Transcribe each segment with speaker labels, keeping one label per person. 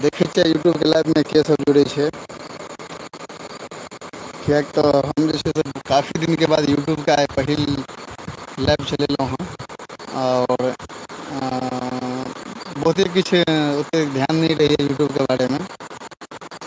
Speaker 1: देखे छियै यूट्यूब के लाइव में के सब जुड़े छै। किएक तऽ हम जे छै से काफ़ी दिन के बाद यूट्यूब के आइ पहिल लाइव चलेलहुँ हँ और बहुते किछु ओतेक ध्यान नहि रहैए यूट्यूबके बारेमे।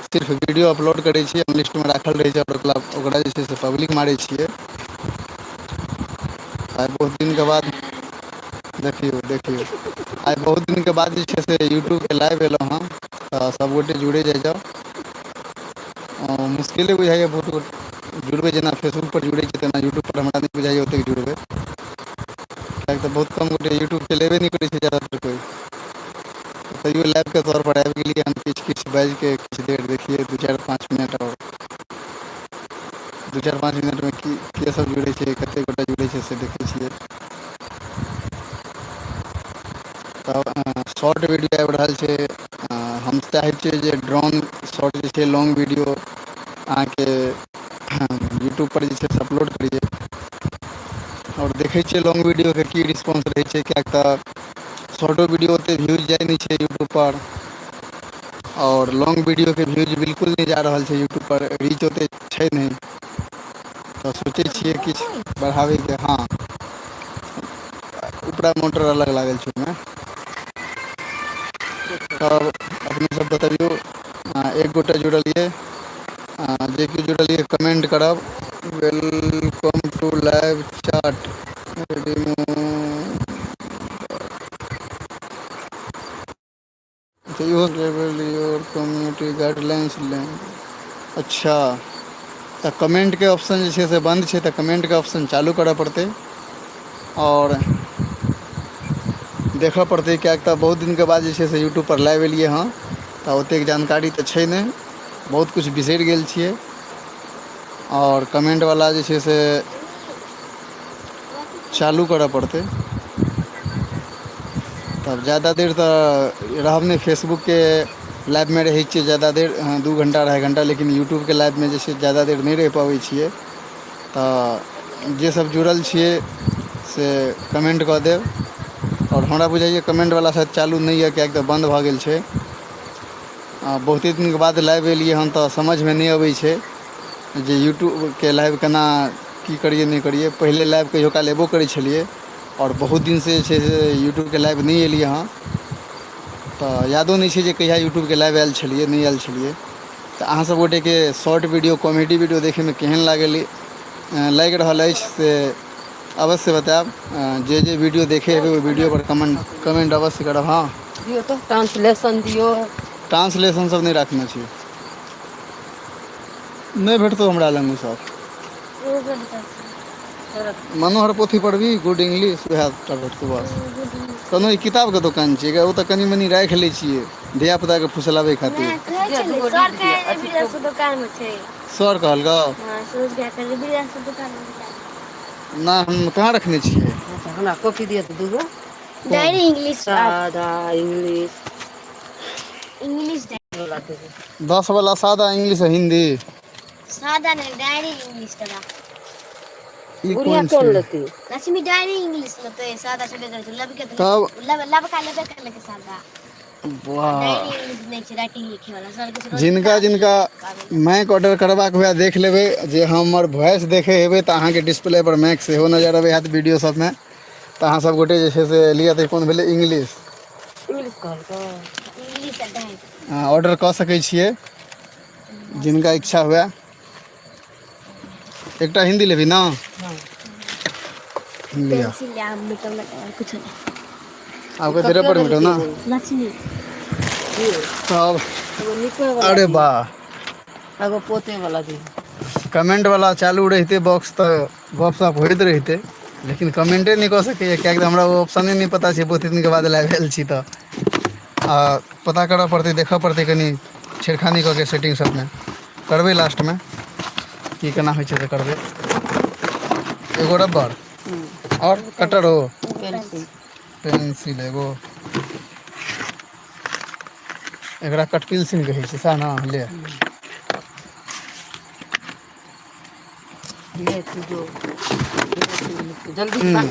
Speaker 1: सिर्फ वीडियो अपलोड करै छियै, हम लिस्टमे राखल रहै छै और ओकरा जे छै से पब्लिक मारै छियै। आइ बहुत दिनके बाद देखियौ आइ बहुत दिनके बाद जे छै से यूट्यूबके लाइव एलहुँ हँ तऽ सभगोटे जुड़े जाइ जाउ। मुश्किले बुझाइए बहुत गोटे जुड़बै, जेना फेसबुकपर जुड़ै छै तेना यूट्यूबपर हमरा नहि बुझाइए ओतेक जुड़बै। किएकि तऽ बहुत कम गोटे यूट्यूब चलेबे नहि करै छै जादातर कोइ। तैयो लाइवके तौर पर आबि गेलियै हन, किछु किछु बाजिके किछु देर देखिए 2-4-5 मिनट और 2-4-5 मिनटमे के सब जुड़ै छै, कतेक गोटा जुड़ै छै से देखै छियै। तब शॉर्ट वीडियो आबि रहल छै। हम चाहै छियै जे ड्रोन शॉट जे छै लॉन्ग वीडियो अहाँके यूट्यूबपर जे छै से अपलोड करियै। और देखै छियै लॉन्ग वीडियोके की रिस्पॉन्स रहै छै, किएक तऽ शॉर्टो वीडियो ओतेक व्यूज जाइ नहि छै यूट्यूबपर। और लॉन्ग वीडियोके व्यूज बिल्कुल नहि जा रहल छै यूट्यूबपर, रीच ओतेक छै नहि। तऽ सोचै छियै किछु बढ़ाबैके। हाँ, उपरा मोटर अलग लागल छै ओहिमे। तब अपने सब बतबियौ, एक गोटे जुड़लियै, जे कि जुड़लियै कमेंट करब। Welcome to live chat. Your community guidelines अच्छा, तऽ कमेंटके ऑप्शन जे छै से बन्द छै, तऽ कमेंटके ऑप्शन चालू करऽ पड़तै और देखऽ पड़तै। किएक तऽ बहुत दिनके बाद जे छै से यूट्यूबपर लाइव एलियै हँ तऽ ओतेक जानकारी तऽ छै नहि, बहुत किछु बिसरि गेल छियै। और कमेंटवला जे छै से चालू करऽ पड़तै। तब ज़्यादा देर तऽ रहब नहि, फेसबुकके लाइवमे रहै छियै ज़्यादा देर, 2 घंटा 2.5 घंटा, लेकिन यूट्यूबके लाइवमे जे छै ज़्यादा देर नहि रहि पबै छियै। तऽ जे सब जुड़ल छियै से कमेंट कऽ देब। और हमरा बुझाइए कमेंटवला शायद चालू नहि यऽ, किएकि तऽ बन्द भऽ गेल छै। बहुते दिनके बाद लाइव एलियै हन तऽ समझमे नहि अबै छै जे यूट्यूबके लाइव केना की करिए नहि करिए। पहिले लाइव कहियो काल एबो करै छलियै और बहुत दिनसँ जे छै से यूट्यूबके लाइव नहि एलियै हँ, तऽ यादो नहि छै जे कहिया यूट्यूबके लाइव आयल छलियै नहि आयल छलियै। तऽ अहाँसभ गोटेके शॉर्ट वीडियो, कॉमेडी वीडियो देखैमे केहन लागि रहल अछि से अवश्य बतायब। जे वीडियो देखे हेबै ओहि वीडियोपर कमेंट अवश्य करब। हाँ,
Speaker 2: दियौ तऽ ट्रांसलेशन दियौ।
Speaker 1: ट्रांसलेशन सब नहि राखने छी, नहि भेटतौ हमरा लग उ सब। मनोहर पोथी पढ़बिही गुड इंग्लिश, उएह टा भेटतौ बस। कोनो ई किताबके दोकान छियै गे, ओ तऽ कनि मनि राखि लै छियै धियापुताके फुसलाबै खातिर। दोकानमे छै सर कहलकौ नहि, हम कहाँ रखने छियै।
Speaker 2: अच्छा, हमरा कॉपी दिअ तऽ दूगो।
Speaker 1: डायरी इंग्लिश
Speaker 2: सादा इंग्लिश।
Speaker 1: इंग्लिश डायरी 10 वाला सादा इंग्लिश हिंदी। सादा नहीं, डायरी इंग्लिश का। ई
Speaker 2: बुढ़िया
Speaker 1: कोन छै?
Speaker 2: लेतै
Speaker 1: लक्ष्मी डायरी इंग्लिश लेतै, सादा छेबे करै छै। तब लबका लेबे केलकै सादा। जिनका जिनका माइक ऑर्डर करबाक हुए देख लेबै, जे हमर वॉइस देखै हेबै तऽ अहाँके डिस्प्लेपर माइक सेहो नजर अबै हैत वीडियो सबमे। तऽ अहाँ सब गोटे जे छै से लिअ। तऽ कोन भेलै? इंग्लिश।
Speaker 2: इंग्लिश कहलकौ।
Speaker 1: ऑर्डर कऽ सकै छियै जिनका इच्छा हुए। एकटा हिन्दी लेबही न?
Speaker 2: हँ,
Speaker 1: लिअ। कुछो नहि।
Speaker 2: ई
Speaker 1: आब कथी
Speaker 2: कते
Speaker 1: रबर मिटौ
Speaker 2: देलकै
Speaker 1: न?
Speaker 2: हन
Speaker 1: लक्ष्मी।
Speaker 2: दियौ
Speaker 1: तब
Speaker 2: एगो निपै वला
Speaker 1: अरे
Speaker 2: दियौ,
Speaker 1: वाह,
Speaker 2: एगो पोतै वला दियौ।
Speaker 1: कमेंटवला चालू रहितै बॉक्स तऽ गपशप होइत रहितै, लेकिन कमेंटे नहि कऽ सकैए किएकि तऽ हमरा ओ ऑप्शने नहि पता छै। बहुते दिनके बाद लाइव आयल छी तऽ पता करऽ पड़तै, देखऽ पड़तै, कनि छेड़खानी कऽ के सेटिंग सबमे करबै। लास्टमे की केना होइ छै से करबै। एगो रबर और कटरो,
Speaker 2: पेंसिल
Speaker 1: पेंसिल एगो। एकरा कटपेंसिल कहै छै सएह न? ले।
Speaker 2: ले तू जो, जल्दी खा।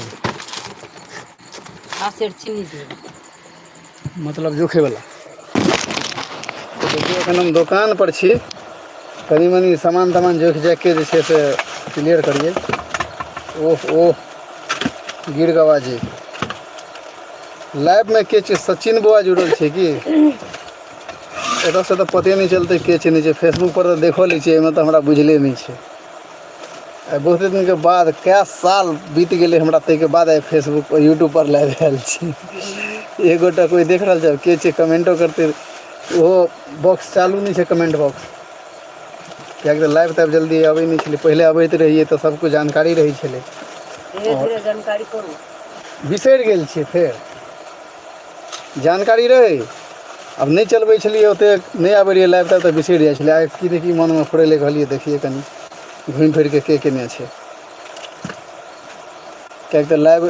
Speaker 2: आ सेर चीनी दियौ।
Speaker 1: मतलब जोखेवला। देखिए एखन हम दुकान पर छी, कनी मनी सामान तामान जोख जाख के जे छै से क्लियर करिए। ओह ओह गिर गवा जी लाइव में के छै? सचिन बुआ जुड़ल छै कि एतऽ से तऽ पते नहीं चलते के छै नहीं छै। फेसबुक पर तो देखो ली छै, तो हमरा बुझले नहीं छै। आइ बहुते दिन के बाद क्या साल बीत गए हमरा, ताहिके बाद आइ फेसबुक पर यूट्यूब पर लाइव आयल छी। एक गोटा कोई देख रहा है के छै, कमेंटो करते, वो बॉक्स चालू नहीं है कमेंट बॉक्स, क्या लाइव ताइव जल्दी आबै नहीं छलै। पहले अबैत रहिए तो सबको जानकारी रही छलै,
Speaker 2: धीरे धीरे जानकारी करू।
Speaker 1: बिसरि गेल छियै फेर जानकारी रहे। अब नहीं चलबै छलिए ओते, नहीं आबै रहिए लाइव ताइव तो बिसरि जाइ छलै। आइ की देखी मन में फुरैले कहलिए देखिए कनी घूमि फिर के केने छै, क्या लाइव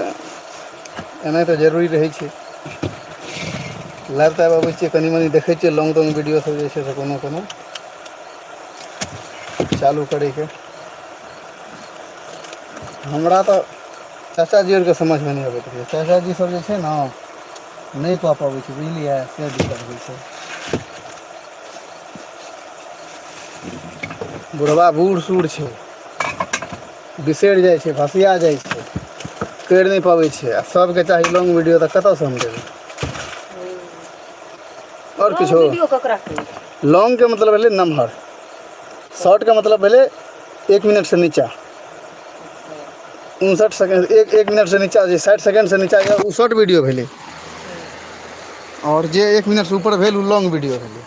Speaker 1: एना तो जरूरी रहे छै। लाइव ताइव अबै छियै कनी मनी देखै छियै, लॉन्ग टॉन्ग वीडियो सब जे छै से कोनो कोनो चालू करे के। हमरा तो चाचा जी के समझ में नहीं अबैत रहै। चाचा जी सब जे छै ना नहीं कह पाबै छै, बुझलिए से दिक्कत होइ छै। बुढ़वा बूढ़ सूढ़ छै, बिसरि जाइ छै, भसिया जाइ छै, करि नहीं पाबै छै। आ सबके चाही लॉन्ग वीडियो, तऽ कतऽसँ हम देबै? और
Speaker 2: लॉन्ग
Speaker 1: किछो
Speaker 2: वीडियो ककरा कहै छै?
Speaker 1: लॉन्ग के मतलब भेलै नमहर, शॉर्ट का मतलब भेलै 1 मिनट से नीचा। 59 सेकंड, एक मिनट से नीचा जे 60 सेकंड से नीचा जे उ शॉर्ट वीडियो भेलै, और जे 1 मिनट से ऊपर भेल उ लॉन्ग वीडियो भेलै।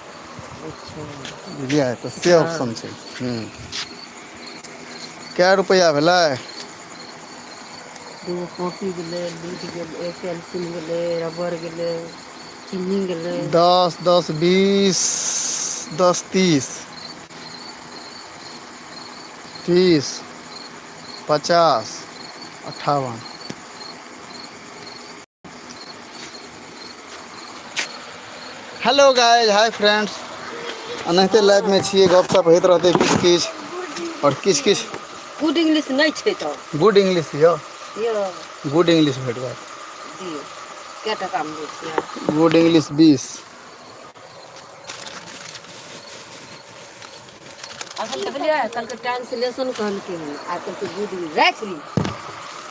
Speaker 2: अच्छा
Speaker 1: बुझलिए, तो से ऑप्शन छै। कै रुपया भेलै?
Speaker 2: 2 कॉपी गेलै, लीड गेलै, पेंसिल गेलै, रबर गेलै, चीनी गेलै।
Speaker 1: 10 10 20 10 30 30 50 58। हेलो गाइज, हाय फ्रेंड्स, एनाहिते लाइव में छिए, गपशप होइत रहते किछ किछ, और किछ किछ
Speaker 2: गुड इंग्लिश नहीं छै तो
Speaker 1: गुड इंग्लिश यौ,
Speaker 2: यो
Speaker 1: गुड इंग्लिश भेट जायत।
Speaker 2: दियौ कै टका में दै छियै?
Speaker 1: Good English 20।
Speaker 2: असल बुझलिए, कल के ट्रांसलेशन कहलकै हन, आ कल के गुड इंग्लिश राइट ली।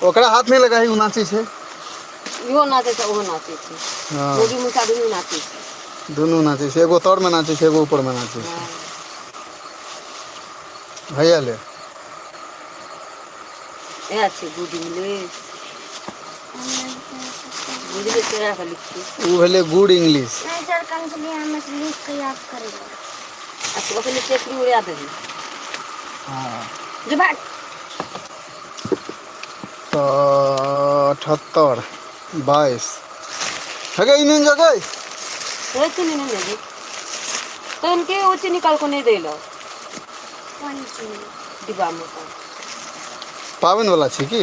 Speaker 1: ओकरा हाथ नहीं लगाही, उ नाची छै।
Speaker 2: इहो नाचै छै, ओहो नाचै छै,
Speaker 1: हाँ
Speaker 2: मोगी मुसा दुनू नाचै छै।
Speaker 1: दुनू नाचै छै, एगो तर में नाचै छै, एगो ऊपर में नाचै छै।
Speaker 2: हाँ।
Speaker 1: भैया ले
Speaker 2: इएह छै गुड इंग्लिश। बुझलिए तोरा के लिखी।
Speaker 1: उ भेलै गुड इंग्लिश।
Speaker 3: नहीं सर, कल से लिए हम लिख के याद करेंगे।
Speaker 2: अच्छा ओकरे चेकरी उड़ा देबी।
Speaker 1: हाँ
Speaker 2: जे भाग
Speaker 1: तो 78 22 हगे इ नहीं जगह
Speaker 2: रे चीनी नहीं दे तो इनके वो चीनी निकाल को नहीं दे लो
Speaker 3: कौन चीज?
Speaker 2: डिब्बा में का
Speaker 1: पावन वाला छै की?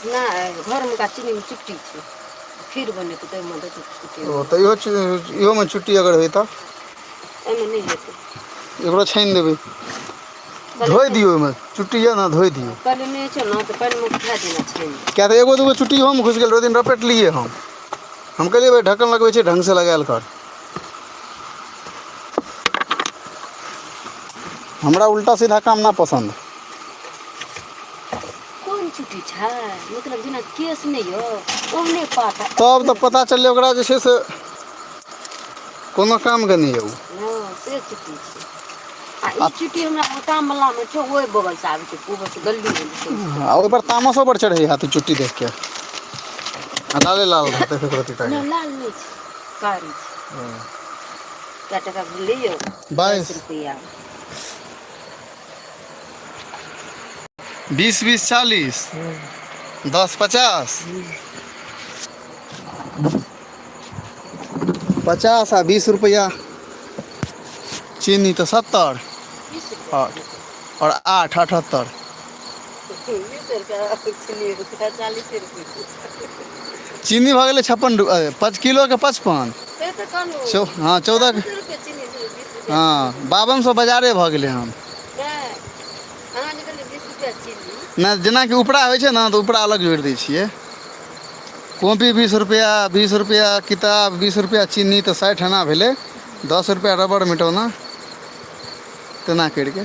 Speaker 2: ना घर में का चीनी में चिट्टी छै, फिर बने तो में दे चिट्टी
Speaker 1: ओ तो इहो में छुट्टी अगर होई त
Speaker 2: एमे नहीं हेते।
Speaker 1: एकरो छानि देबै, धोइ दियौ, ओहिमे चुट्टी यऽ ना, धोइ दियौ।
Speaker 2: पहले नहीं छै ना तो पानी में उठा देना छै।
Speaker 1: क्या तो एगो दूगो चुट्टी हम घुस गेल, ओहि दिन रपट लिए हम कहलिए भाई ढक्कन लगबै छै ढंग से लगायल कर। हमरा उल्टा सीधा काम ना पसंद।
Speaker 2: कौन छुट्टी छै मतलब जेना केस नहीं हो ओहने पाता
Speaker 1: तब तो पता चलले ओकरा जे छै से कोनो काम के नहीं है उ।
Speaker 2: हां से छुट्टी छै। आ ई छुट्टी हमरा मोटाम वाला में छै, ओइ बगल से आबै छै, ऊपर से गल्ली में।
Speaker 1: आ ओहि पर तामसो पर चढ़ै हाथ चुट्टी देख के। आ लाले लाल रहते फेक रहती टाइगर।
Speaker 2: नहीं लाल नहीं छै, कारी छै। क्या टका लियो?
Speaker 1: 22
Speaker 2: रुपया।
Speaker 1: 20 20 40 10 50 50 आ 20 रुपया चीनी तो 70 और 8 78
Speaker 2: 20 रुपया चीनी रुपया 40 रुपया
Speaker 1: चीनी भऽ गेलै 56 5 किलो के 55।
Speaker 2: से तो कहलू
Speaker 1: हाँ 14 के
Speaker 2: रुपया चीनी 20 रुपया।
Speaker 1: हाँ 5200 बाजारे भऽ गेलै हन।
Speaker 2: अहाँ जे कहलिए 20 रुपया चीनी
Speaker 1: ना जेना कि उपरा होइ छै ना तो उपरा अलग जोड़ि दै छियै। कॉपी 20 रुपया, 20 रुपया किताब, 20 रुपया चीनी तो 60 आना भेलै। 10 रुपया रबड़ मिटौना तेना करके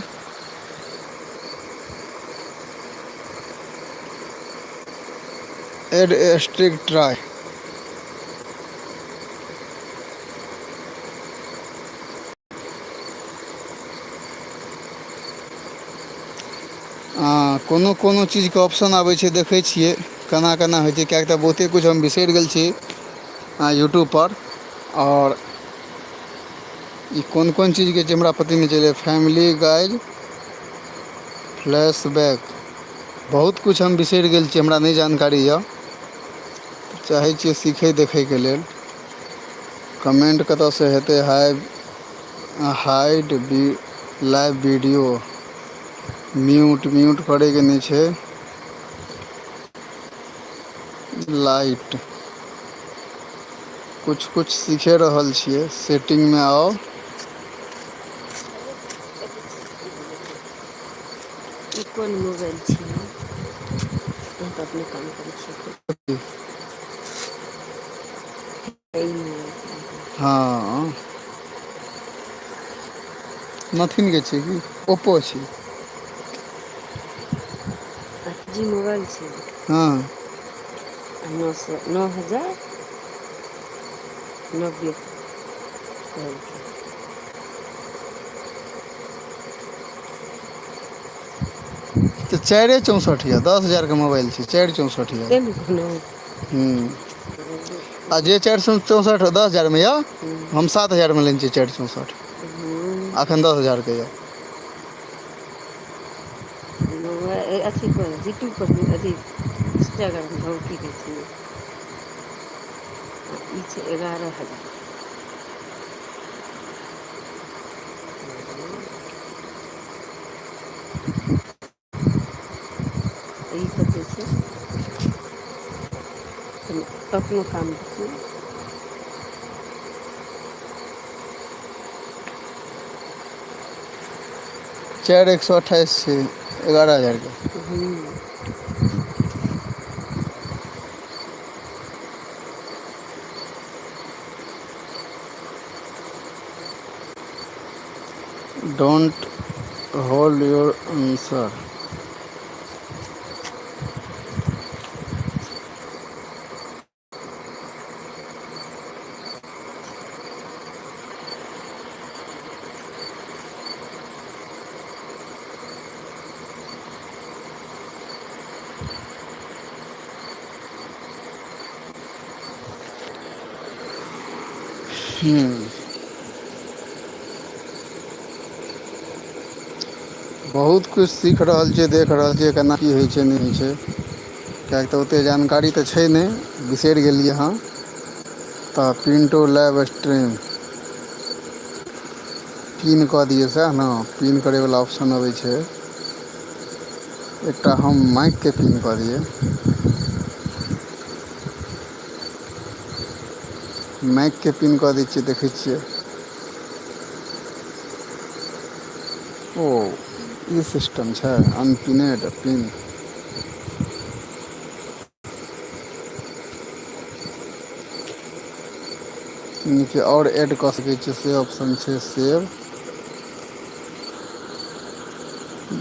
Speaker 1: एड ए स्ट्रिक ट्राई। कोनो कोनो चीजके ऑप्शन आबै छै, देखै छियै केना केना होइ छै, किएक तऽ बहुते किछु हम बिसरि गेल छी यूट्यूब पर। और ई कोन कोन चीजके छै हमरा पते नहि चलै। फैमिली गाइड, फ्लैशबैक, बहुत किछु हम बिसरि गेल छी, हमरा नहि जानकारी यऽ। चाहै छियै सीखै देखैके लेल। कमेंट कतऽसँ हेतै? हाइड लाइव वीडियो, म्यूट करैके नहि छै। लाइट, कुछ सीखे रहल छियै। सेटिंगमे आओ,
Speaker 2: ई कोन मोबाइल छियै? हम तऽ अपने काम करै छियै।
Speaker 1: हाँ, नथिंगके छै कि ओप्पो छै?
Speaker 2: जी मोबाइल छै।
Speaker 1: हाँ,
Speaker 2: 9,090 कहलकै।
Speaker 1: तऽ 464 यऽ। 10,000 के मोबाइल छै, 464 यऽ।
Speaker 2: तेँ ने कहलहुँ।
Speaker 1: आ जे 464 10,000 में यऽ, हम 7,000 में लेने छियै 464। एखन 10,000 के यऽ।
Speaker 2: अथी पर यूट्यूब पर अथी इंस्टाग्राम की कहै छै, ई छै 11,000। ई कते छै? अपनो काम देखियौ।
Speaker 1: 4,128 छै, 11,000 के। Don't hold your answer. बहुत कुछ सीख रहल छियै, देख रहल छियै केना की होइ छै नहि होइ छै। किएक तऽ ओतेक जानकारी तऽ छै नहि, बिसरि गेलियै हँ। तऽ पिंटो लाइव स्ट्रीम पिन कऽ दियौ, सएह ने पिन करैवला ऑप्शन अबै छै। एकटा हम माइकके पिन कऽ दियै। माइकके पिन कऽ दै छियै, देखै छियै। ओ ई सिस्टम छै, अनपिनेड पिन। नीचे और ऐड कऽ सकै छियै, से ऑप्शन छै। सेव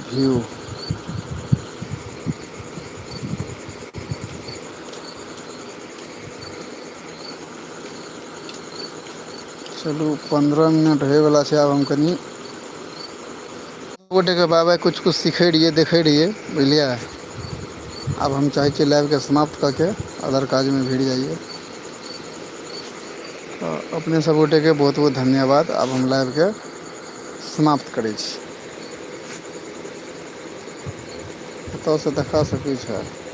Speaker 1: व्यू, चलू 15 मिनट होयवला छै। आब हम कनि गोटेके बाबा किछु सिखै रहियै, देखै रहियै, बुझलियै। आब हम चाहै छियै लाइवके समाप्त कऽ के अदर काजमे भिड़ जाइए। तऽ अपने सब गोटेके बहुत बहुत धन्यवाद। आब हम लाइवके समाप्त करै छी। एतऽसँ देखा सकै छै।